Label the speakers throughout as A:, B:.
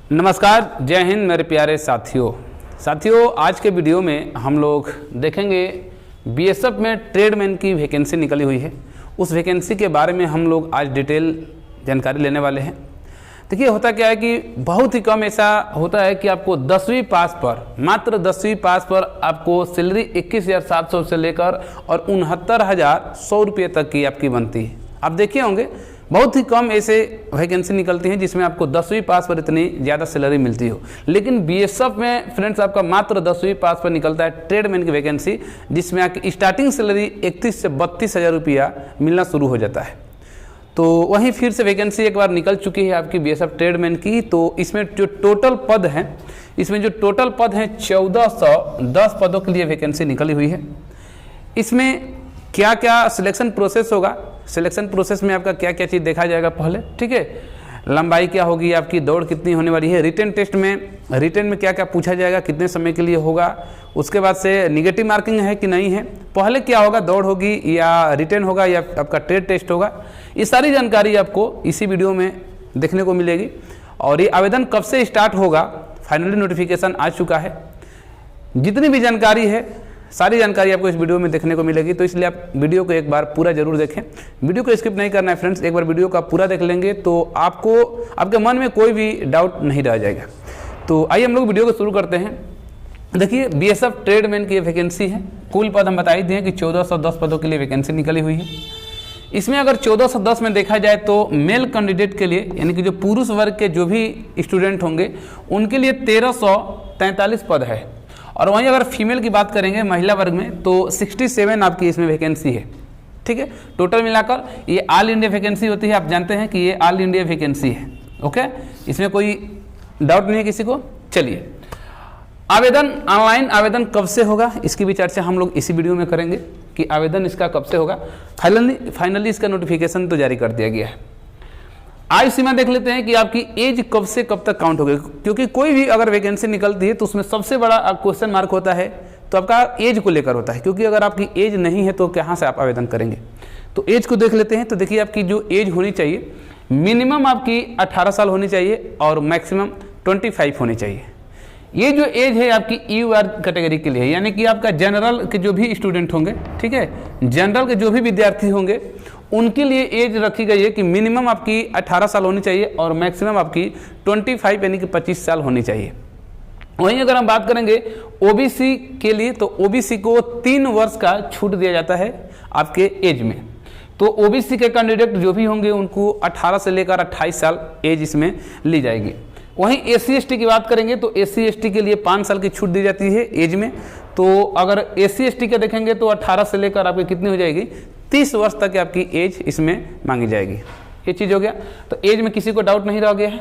A: नमस्कार, जय हिंद मेरे प्यारे साथियों। आज के वीडियो में हम लोग देखेंगे बीएसएफ में ट्रेडमैन की वैकेंसी निकली हुई है। उस वैकेंसी के बारे में हम लोग आज डिटेल जानकारी लेने वाले हैं। देखिए, होता क्या है कि बहुत ही कम ऐसा होता है कि आपको 10वीं पास पर, मात्र 10वीं पास पर आपको सैलरी 21,700 से लेकर और 69,100 रुपये तक की आपकी बनती है। आप देखे होंगे बहुत ही कम ऐसे वैकेंसी निकलती हैं जिसमें आपको 10वीं पास पर इतनी ज़्यादा सैलरी मिलती हो, लेकिन बीएसएफ में फ्रेंड्स आपका मात्र 10वीं पास पर निकलता है ट्रेडमैन की वैकेंसी, जिसमें आपकी स्टार्टिंग सैलरी 31 से 32,000 रुपया मिलना शुरू हो जाता है। तो वहीं फिर से वैकेंसी एक बार निकल चुकी है आपकी बीएसएफ ट्रेडमैन की। तो इसमें जो टोटल पद हैं, 1410 पदों के लिए वैकेंसी निकली हुई है। इसमें क्या क्या सिलेक्शन प्रोसेस होगा, सिलेक्शन प्रोसेस में आपका क्या क्या चीज़ देखा जाएगा पहले, ठीक है। लंबाई क्या होगी, आपकी दौड़ कितनी होने वाली है, रिटन टेस्ट में क्या क्या पूछा जाएगा, कितने समय के लिए होगा, उसके बाद से निगेटिव मार्किंग है कि नहीं है, पहले क्या होगा, दौड़ होगी या रिटन होगा या आपका ट्रेड टेस्ट होगा, ये सारी जानकारी आपको इसी वीडियो में देखने को मिलेगी। और ये आवेदन कब से स्टार्ट होगा, फाइनली नोटिफिकेशन आ चुका है। जितनी भी जानकारी है सारी जानकारी आपको इस वीडियो में देखने को मिलेगी, तो इसलिए आप वीडियो को एक बार पूरा जरूर देखें। वीडियो को स्किप नहीं करना है फ्रेंड्स, एक बार वीडियो का पूरा देख लेंगे तो आपको आपके मन में कोई भी डाउट नहीं रह जाएगा। तो आइए हम लोग वीडियो को शुरू करते हैं। देखिए, बीएसएफ ट्रेडमैन की वैकेंसी है। कुल पद हम बता ही दिए कि 1410 पदों के लिए वैकेंसी निकली हुई है। इसमें अगर 1410 में देखा जाए तो मेल कैंडिडेट के लिए, यानी कि जो पुरुष वर्ग के जो भी स्टूडेंट होंगे उनके लिए 1343 पद है। और वहीं अगर फीमेल की बात करेंगे महिला वर्ग में तो 67 आपकी इसमें वैकेंसी है, ठीक है। टोटल मिलाकर ये ऑल इंडिया वैकेंसी होती है, आप जानते हैं कि ये ऑल इंडिया वैकेंसी है, ओके। इसमें कोई डाउट नहीं है किसी को। चलिए, आवेदन ऑनलाइन आवेदन कब से होगा इसकी भी चर्चा हम लोग इसी वीडियो में करेंगे कि आवेदन इसका कब से होगा। फाइनली इसका नोटिफिकेशन तो जारी कर दिया गया है। आयु सीमा देख लेते हैं कि आपकी एज कब से कब तक काउंट होगी, क्योंकि कोई भी अगर वैकेंसी निकलती है तो उसमें सबसे बड़ा क्वेश्चन मार्क होता है तो आपका एज को लेकर होता है, क्योंकि अगर आपकी एज नहीं है तो कहाँ से आप आवेदन करेंगे। तो एज को देख लेते हैं। तो देखिए, आपकी जो एज होनी चाहिए मिनिमम आपकी 18 साल होनी चाहिए और मैक्सिमम 25 होनी चाहिए। ये जो एज है आपकी यूआर कैटेगरी के लिए, यानी कि आपका जनरल के जो भी स्टूडेंट होंगे, ठीक है, जनरल के जो भी विद्यार्थी होंगे उनके लिए एज रखी गई है कि मिनिमम आपकी 18 साल होनी चाहिए और मैक्सिमम आपकी 25 यानी कि 25 साल होनी चाहिए। वहीं अगर हम बात करेंगे ओबीसी के लिए तो ओबीसी को 3 वर्ष का छूट दिया जाता है आपके एज में। तो ओबीसी के कैंडिडेट जो भी होंगे उनको 18 से लेकर 28 साल एज इसमें ली जाएगी। वहीं SC/ST की बात करेंगे तो SC/ST के लिए 5 साल की छूट दी जाती है एज में। तो अगर SC/ST का देखेंगे तो 18 से लेकर आपकी कितनी हो जाएगी, 30 वर्ष तक आपकी एज इसमें मांगी जाएगी। ये चीज़ हो गया। तो एज में किसी को डाउट नहीं रह गया है।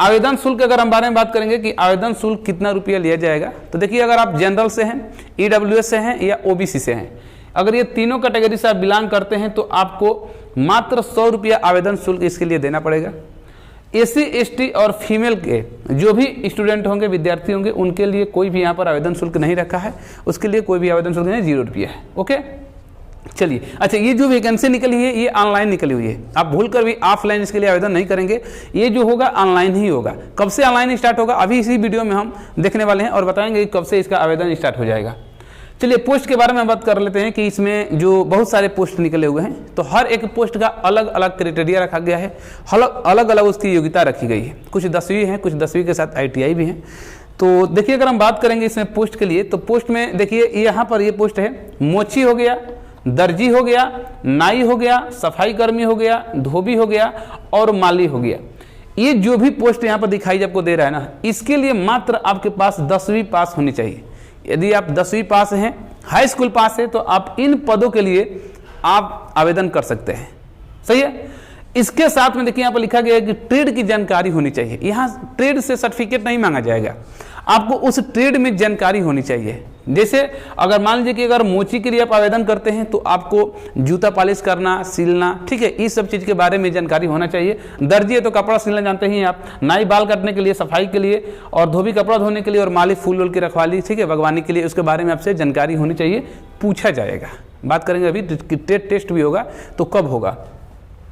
A: आवेदन शुल्क अगर हम बारे में बात करेंगे कि आवेदन शुल्क कितना रुपया लिया जाएगा, तो देखिए, अगर आप जनरल से हैं, EWS से हैं या OBC से हैं, अगर ये तीनों कैटेगरी से आप बिलोंग करते हैं तो आपको मात्र 100 रुपया आवेदन शुल्क इसके लिए देना पड़ेगा। SC/ST और फीमेल के जो भी स्टूडेंट होंगे, विद्यार्थी होंगे, उनके लिए कोई भी यहाँ पर आवेदन शुल्क नहीं रखा है, उसके लिए कोई भी आवेदन शुल्क नहीं, 0 रुपया है, ओके। चलिए, अच्छा, ये जो वैकेंसी निकली है ये ऑनलाइन निकली हुई है। आप भूल कर भी ऑफलाइन इसके लिए आवेदन नहीं करेंगे, ये जो होगा ऑनलाइन ही होगा। कब से ऑनलाइन स्टार्ट होगा अभी इसी वीडियो में हम देखने वाले हैं और बताएंगे कब से इसका आवेदन स्टार्ट हो जाएगा। चलिए, पोस्ट के बारे में बात कर लेते हैं कि इसमें जो बहुत सारे पोस्ट निकले हुए हैं तो हर एक पोस्ट का अलग अलग क्राइटेरिया रखा गया है, अलग अलग उसकी योग्यता रखी गई है। कुछ 10वीं है, कुछ 10वीं के साथ ITI भी है। तो देखिए, अगर हम बात करेंगे इसमें पोस्ट के लिए तो पोस्ट में देखिए यहाँ पर ये पोस्ट है, मोची हो गया, दर्जी हो गया, नाई हो गया, सफाई कर्मी हो गया, धोबी हो गया और माली हो गया। ये जो भी पोस्ट यहाँ पर दिखाई आपको दे रहा है ना, इसके लिए मात्र आपके पास 10वीं पास होनी चाहिए। यदि आप 10वीं पास हैं, हाई स्कूल पास है, तो आप इन पदों के लिए आप आवेदन कर सकते हैं, सही है। इसके साथ में देखिए यहाँ पर लिखा गया है कि ट्रेड की जानकारी होनी चाहिए। यहाँ ट्रेड से सर्टिफिकेट नहीं मांगा जाएगा, आपको उस ट्रेड में जानकारी होनी चाहिए। जैसे अगर मान लीजिए कि अगर मोची के लिए आप आवेदन करते हैं तो आपको जूता पॉलिश करना, सिलना, ठीक है, इस सब चीज़ के बारे में जानकारी होना चाहिए। दर्जी है तो कपड़ा सिलना जानते हैं आप, नाई बाल काटने के लिए, सफाई के लिए, और धोबी कपड़ा धोने के लिए, और माली फूल वूल की रखवाली, ठीक है, बागवानी के लिए, उसके बारे में आपसे जानकारी होनी चाहिए, पूछा जाएगा। बात करेंगे अभी ट्रेड टेस्ट भी होगा तो कब होगा।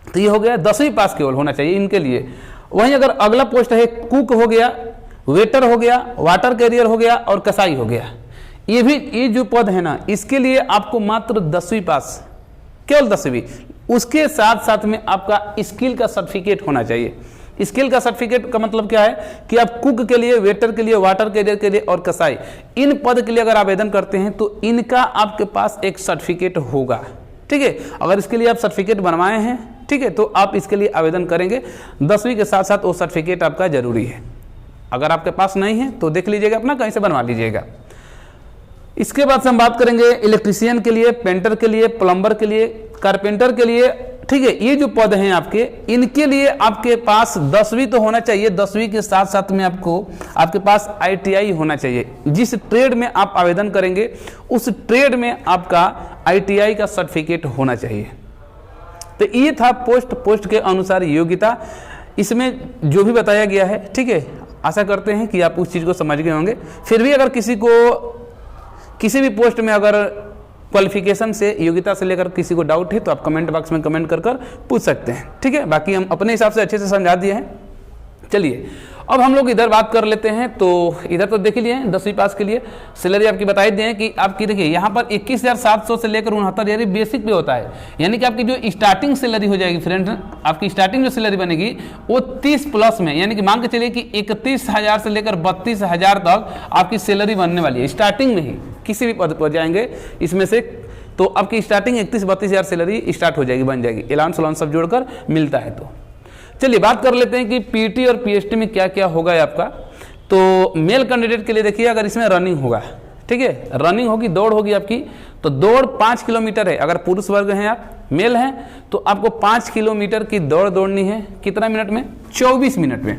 A: तो ये हो गया 10वीं पास केवल होना चाहिए इनके लिए। वहीं अगर अगला पोस्ट है कुक हो गया, वेटर हो गया, वाटर कैरियर हो गया और कसाई हो गया, ये जो पद है ना, इसके लिए आपको मात्र 10वीं पास, केवल 10वीं, उसके साथ साथ में आपका स्किल का सर्टिफिकेट होना चाहिए। स्किल का सर्टिफिकेट का मतलब क्या है कि आप कुक के लिए, वेटर के लिए, वाटर कैरियर के लिए और कसाई, इन पद के लिए अगर आवेदन करते हैं तो इनका आपके पास एक सर्टिफिकेट होगा, ठीक है। अगर इसके लिए आप सर्टिफिकेट बनवाए हैं, ठीक है, तो आप इसके लिए आवेदन करेंगे। 10वीं के साथ साथ वो सर्टिफिकेट आपका जरूरी है। अगर आपके पास नहीं है तो देख लीजिएगा, अपना कहीं से बनवा लीजिएगा। इसके बाद से हम बात करेंगे इलेक्ट्रीशियन के लिए, पेंटर के लिए, प्लम्बर के लिए, कारपेंटर के लिए, ठीक है। ये जो पद हैं आपके, इनके लिए आपके पास 10वीं तो होना चाहिए। 10वीं के साथ साथ में आपके पास ITI होना चाहिए। जिस ट्रेड में आप आवेदन करेंगे उस ट्रेड में आपका ITI का सर्टिफिकेट होना चाहिए। तो ये था पोस्ट के अनुसार योग्यता, इसमें जो भी बताया गया है, ठीक है। आशा करते हैं कि आप उस चीज़ को समझ गए होंगे। फिर भी अगर किसी को किसी भी पोस्ट में अगर क्वालिफिकेशन से, योग्यता से लेकर किसी को डाउट है तो आप कमेंट बॉक्स में कमेंट कर पूछ सकते हैं, ठीक है। बाकी हम अपने हिसाब से अच्छे से समझा दिए हैं। चलिए अब हम लोग इधर बात कर लेते हैं। तो इधर तो देख लिए हैं 10वीं पास के लिए सैलरी आपकी बताई दी है कि आपकी देखिए यहाँ पर 21,700 से लेकर 69,000 बेसिक पे होता है। यानी कि आपकी जो स्टार्टिंग सैलरी हो जाएगी फ्रेंड, आपकी स्टार्टिंग जो सैलरी बनेगी वो 30 प्लस में, यानी कि मान के चलिए कि 31,000 से लेकर 32,000 तक आपकी सैलरी बनने वाली है स्टार्टिंग में ही। किसी भी पद पर जाएंगे इसमें से तो आपकी स्टार्टिंग 31-32,000 सैलरी स्टार्ट हो जाएगी, बन जाएगी, अलाउंस अलाउंस सब जोड़कर मिलता है। तो चलिए बात कर लेते हैं कि पीटी और पीएसटी में क्या क्या होगा आपका। तो मेल कैंडिडेट के लिए देखिए, अगर इसमें रनिंग होगा, ठीक है, रनिंग होगी, दौड़ होगी आपकी, तो दौड़ 5 किलोमीटर है। अगर पुरुष वर्ग हैं, आप मेल हैं, तो आपको 5 किलोमीटर की दौड़ दौड़नी है। कितना मिनट में? 24 मिनट में।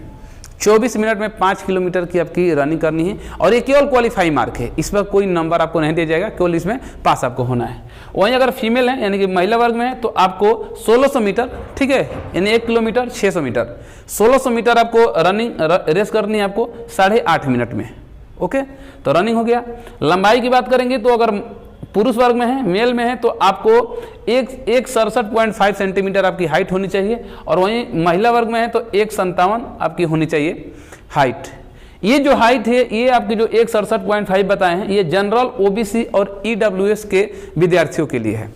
A: 24 मिनट में 5 किलोमीटर की आपकी रनिंग करनी है। और ये केवल क्वालिफाई मार्क है, इस पर कोई नंबर आपको नहीं दिया जाएगा, केवल इसमें पास आपको होना है। वहीं अगर फीमेल है यानी कि महिला वर्ग में है तो आपको 1600 मीटर, ठीक है, यानी 1 किलोमीटर 600 मीटर, 1600 मीटर आपको रनिंग रेस करनी है आपको 8.5 मिनट में। ओके, तो रनिंग हो गया। लंबाई की बात करेंगे तो अगर पुरुष वर्ग में है, मेल में है, तो आपको 167.5 सेंटीमीटर आपकी हाइट होनी चाहिए। और वहीं महिला वर्ग में है तो 157 आपकी होनी चाहिए हाइट। ये जो हाइट है ये आपकी जो 167.5 बताए हैं, ये जनरल, ओबीसी और ईडब्ल्यूएस के विद्यार्थियों के लिए है,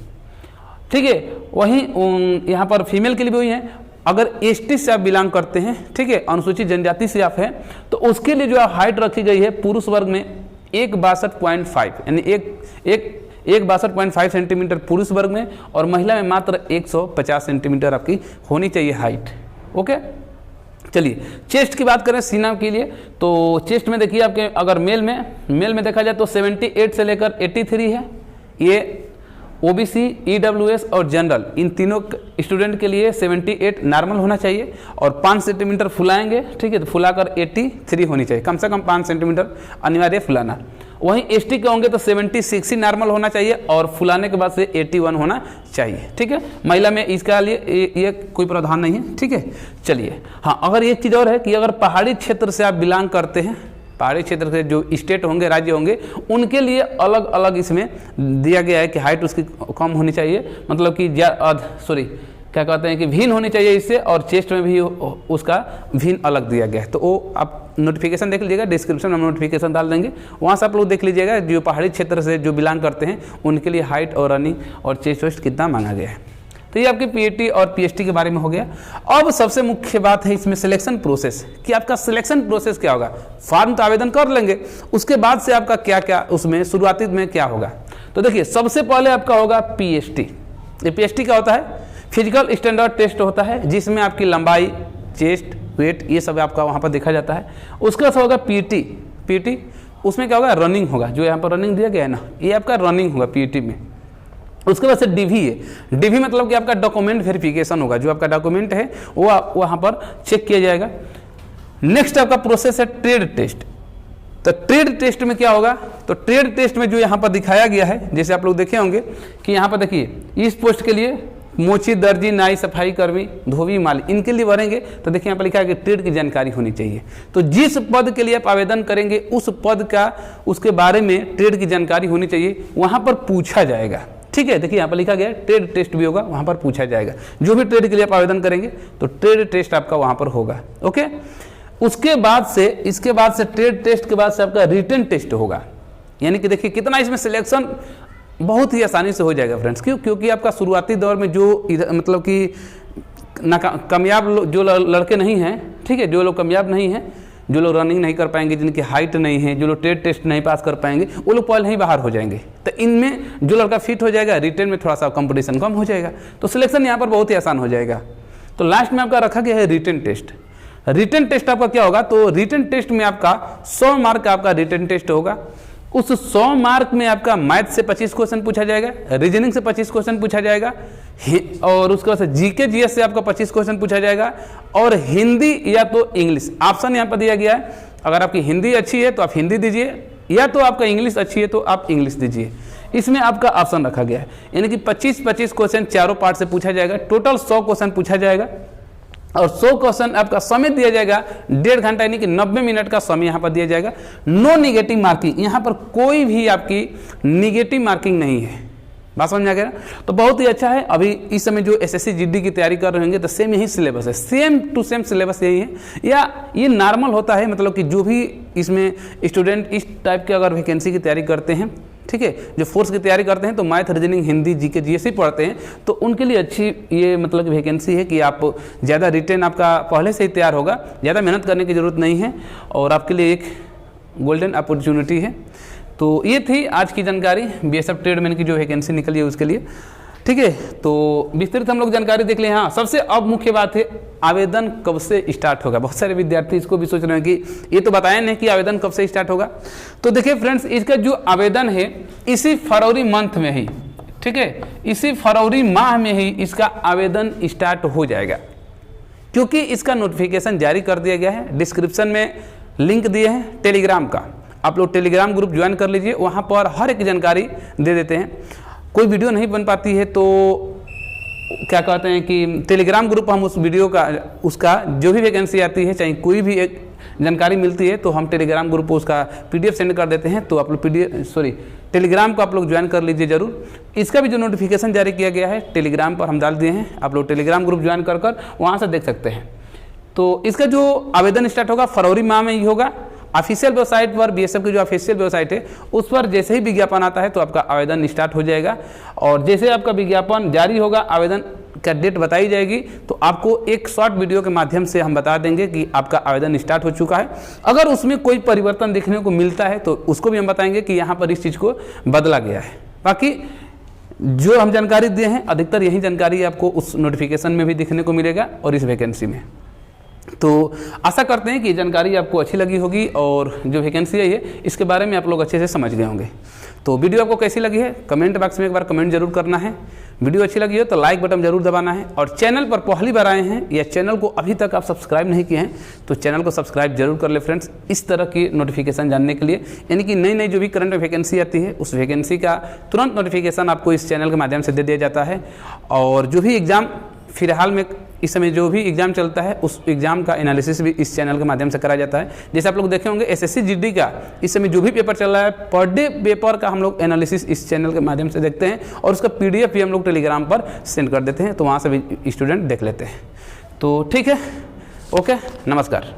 A: ठीक है। वहीं यहाँ पर फीमेल के लिए भी वही है। अगर एसटी से आप बिलोंग करते हैं, ठीक है, अनुसूचित जनजाति से आप हैं, तो उसके लिए जो हाइट रखी गई है पुरुष वर्ग में 162.5, यानी 162.5 सेंटीमीटर पुरुष वर्ग में, और महिला में मात्र 150 सेंटीमीटर आपकी होनी चाहिए हाइट। ओके, चलिए चेस्ट की बात करें सीना के लिए, तो चेस्ट में देखिए आपके अगर मेल में देखा जाए तो 78 से लेकर 83 है। ये ओबीसी, ईडब्ल्यूएस और जनरल, इन तीनों स्टूडेंट के लिए 78 नॉर्मल होना चाहिए और 5 सेंटीमीटर फुलाएंगे, ठीक है, तो फुलाकर 83 होनी चाहिए, कम से कम 5 सेंटीमीटर अनिवार्य फुलाना। वहीं एसटी के होंगे तो 76 ही नॉर्मल होना चाहिए और फुलाने के बाद से 81 होना चाहिए, ठीक है। महिला में इसका लिए ये कोई प्रावधान नहीं है, ठीक है। चलिए, हाँ, अगर एक चीज़ और है कि अगर पहाड़ी क्षेत्र से आप बिलोंग करते हैं, पहाड़ी क्षेत्र से जो स्टेट होंगे, राज्य होंगे, उनके लिए अलग अलग इसमें दिया गया है कि हाइट उसकी कम होनी चाहिए, मतलब कि क्या कहते हैं कि भिन्न होनी चाहिए इससे, और चेस्ट में भी उसका भिन्न अलग दिया गया है। तो वो आप नोटिफिकेशन देख लीजिएगा, डिस्क्रिप्शन में नोटिफिकेशन डाल देंगे, वहाँ से आप लोग देख लीजिएगा जो पहाड़ी क्षेत्र से जो बिलोंग करते हैं उनके लिए हाइट और रनिंग और चेस्ट वेस्ट कितना मांगा गया है। तो ये आपके पीएटी और पीएसटी के बारे में हो गया। अब सबसे मुख्य बात है इसमें सिलेक्शन प्रोसेस, कि आपका सिलेक्शन प्रोसेस क्या होगा। फॉर्म तो आवेदन कर लेंगे, उसके बाद से आपका क्या क्या उसमें शुरुआती में क्या होगा। तो देखिए, सबसे पहले आपका होगा पीएसटी। ये पीएसटी क्या होता है? फिजिकल स्टैंडर्ड टेस्ट होता है, जिसमें आपकी लंबाई, चेस्ट, वेट, ये सब आपका वहाँ पर देखा जाता है। उसके बाद होगा पीटी, उसमें क्या होगा? रनिंग होगा, जो यहाँ पर रनिंग दिया गया है ना, ये आपका रनिंग होगा पीटी में। उसके बाद से डीवी है। डीवी मतलब कि आपका डॉक्यूमेंट वेरिफिकेशन होगा, जो आपका डॉक्यूमेंट है वो वहाँ पर चेक किया जाएगा। नेक्स्ट आपका प्रोसेस है ट्रेड टेस्ट। तो ट्रेड टेस्ट में क्या होगा? तो ट्रेड टेस्ट में जो यहाँ पर दिखाया गया है, जैसे आप लोग देखे होंगे कि यहाँ पर देखिए, इस पोस्ट के लिए मोची, दर्जी, नाई, सफाई कर्मी, धोबी, माली, इनके लिए भरेंगे। तो देखिए यहाँ पर लिखा है कि ट्रेड की जानकारी होनी चाहिए। तो जिस पद के लिए आप आवेदन करेंगे उस पद का, उसके बारे में ट्रेड की जानकारी होनी चाहिए, वहाँ पर पूछा जाएगा। ठीक है, देखिए यहाँ पर लिखा गया है ट्रेड टेस्ट भी होगा, वहाँ पर पूछा जाएगा। जो भी ट्रेड के लिए आप आवेदन करेंगे तो ट्रेड टेस्ट आपका वहाँ पर होगा। ओके, उसके बाद से, इसके बाद से ट्रेड टेस्ट के बाद से आपका रिटन टेस्ट होगा। यानी कि देखिए कितना इसमें सिलेक्शन बहुत ही आसानी से हो जाएगा फ्रेंड्स। क्यों? क्योंकि आपका शुरुआती दौर में जो मतलब कि कामयाब जो लड़के नहीं हैं, ठीक है, जो लोग कामयाब नहीं हैं, जो लोग रनिंग नहीं कर पाएंगे, जिनकी हाइट नहीं है, जो लोग ट्रेड टेस्ट नहीं पास कर पाएंगे, वो लोग पहले ही बाहर हो जाएंगे। तो इनमें जो लड़का फिट हो जाएगा, रिटन में थोड़ा सा कंपटीशन कम हो जाएगा, तो सिलेक्शन यहाँ पर बहुत ही आसान हो जाएगा। तो लास्ट में आपका रखा गया है रिटन टेस्ट। रिटन टेस्ट आपका क्या होगा? तो रिटन टेस्ट में आपका 100 मार्क का आपका रिटन टेस्ट होगा। उस 100 मार्क में आपका मैथ से 25 क्वेश्चन पूछा जाएगा, रीजनिंग से 25 क्वेश्चन पूछा जाएगा, और उसके बाद जीके जीएस से आपका 25 क्वेश्चन पूछा जाएगा, और हिंदी या तो इंग्लिश। ऑप्शन यहाँ पर दिया गया है, अगर आपकी हिंदी अच्छी है तो आप हिंदी दीजिए, या तो आपका इंग्लिश अच्छी है तो आप इंग्लिश दीजिए। इसमें आपका ऑप्शन रखा गया है, यानी कि 25-25 क्वेश्चन चारों पार्ट से पूछा जाएगा। टोटल 100 क्वेश्चन पूछा जाएगा, और 100 क्वेश्चन आपका समय दिया जाएगा 1.5 घंटा, यानी कि 90 मिनट का समय यहाँ पर दिया जाएगा। नो निगेटिव मार्किंग, यहाँ पर कोई भी आपकी निगेटिव मार्किंग नहीं है। बात समझ में आ गया? तो बहुत ही अच्छा है। अभी इस समय जो एसएससी जीडी की तैयारी कर रहे होंगे तो सेम यही सिलेबस है, सेम टू सेम सिलेबस यही है, या ये नॉर्मल होता है, मतलब कि जो भी इसमें स्टूडेंट इस टाइप के अगर वैकेंसी की तैयारी करते हैं, ठीक है, जो फोर्स की तैयारी करते हैं तो math, reasoning, Hindi, GK, GS ही पढ़ते हैं, तो उनके लिए अच्छी ये मतलब कि वैकेंसी है कि आप ज़्यादा रिटेन आपका पहले से ही तैयार होगा, ज़्यादा मेहनत करने की ज़रूरत नहीं है, और आपके लिए एक गोल्डन अपॉर्चुनिटी है। तो ये थी आज की जानकारी बीएसएफ ट्रेडमैन की जो वैकेंसी निकली है उसके लिए, ठीक है। तो विस्तृत हम लोग जानकारी देख लें। हाँ, सबसे अब मुख्य बात है आवेदन कब से स्टार्ट होगा। बहुत सारे विद्यार्थी इसको भी सोच रहे हैं कि ये तो बताया नहीं कि आवेदन कब से स्टार्ट होगा। तो देखिए फ्रेंड्स, इसका जो आवेदन है इसी फरवरी मंथ में ही, ठीक है, इसी फरवरी माह में ही इसका आवेदन स्टार्ट हो जाएगा, क्योंकि इसका नोटिफिकेशन जारी कर दिया गया है। डिस्क्रिप्शन में लिंक दिए हैं टेलीग्राम का, आप लोग टेलीग्राम ग्रुप ज्वाइन कर लीजिए, वहाँ पर हर एक जानकारी दे देते हैं। कोई वीडियो नहीं बन पाती है तो क्या कहते हैं कि टेलीग्राम ग्रुप हम उस वीडियो का, उसका जो भी वैकेंसी आती है, चाहे कोई भी एक जानकारी मिलती है, तो हम टेलीग्राम ग्रुप को उसका पीडीएफ सेंड कर देते हैं। तो आप लोग टेलीग्राम को आप लोग ज्वाइन कर लीजिए जरूर। इसका भी जो नोटिफिकेशन जारी किया गया है टेलीग्राम पर हम डाल दिए हैं, आप लोग टेलीग्राम ग्रुप ज्वाइन कर वहाँ से देख सकते हैं। तो इसका जो आवेदन स्टार्ट होगा फरवरी माह में ही होगा। ऑफिशियल वेबसाइट पर, बीएसएफ की जो ऑफिशियल वेबसाइट है उस पर जैसे ही विज्ञापन आता है तो आपका आवेदन स्टार्ट हो जाएगा, और जैसे आपका विज्ञापन जारी होगा, आवेदन का डेट बताई जाएगी, तो आपको एक शॉर्ट वीडियो के माध्यम से हम बता देंगे कि आपका आवेदन स्टार्ट हो चुका है। अगर उसमें कोई परिवर्तन देखने को मिलता है तो उसको भी हम बताएंगे कि यहाँ पर इस चीज़ को बदला गया है। बाकी जो हम जानकारी दिए हैं अधिकतर यही जानकारी आपको उस नोटिफिकेशन में भी देखने को मिलेगा और इस वैकेंसी में। तो आशा करते हैं कि जानकारी आपको अच्छी लगी होगी, और जो वैकेंसी है इसके बारे में आप लोग अच्छे से समझ गए होंगे। तो वीडियो आपको कैसी लगी है कमेंट बॉक्स में एक बार कमेंट जरूर करना है। वीडियो अच्छी लगी हो तो लाइक बटन जरूर दबाना है, और चैनल पर पहली बार आए हैं या चैनल को अभी तक आप सब्सक्राइब नहीं किए हैं तो चैनल को सब्सक्राइब जरूर कर ले फ्रेंड्स, इस तरह की नोटिफिकेशन जानने के लिए। यानी कि नई नई जो भी करंट वैकेंसी आती है उस वैकेंसी का तुरंत नोटिफिकेशन आपको इस चैनल के माध्यम से दे दिया जाता है। और जो भी एग्ज़ाम फिलहाल में इस समय जो भी एग्जाम चलता है उस एग्जाम का एनालिसिस भी इस चैनल के माध्यम से कराया जाता है। जैसे आप लोग देखे होंगे एसएससी जीडी का इस समय जो भी पेपर चल रहा है पर डे पेपर का हम लोग एनालिसिस इस चैनल के माध्यम से देखते हैं, और उसका पीडीएफ भी हम लोग टेलीग्राम पर सेंड कर देते हैं, तो वहाँ से भी स्टूडेंट देख लेते हैं। तो ठीक है, ओके, नमस्कार।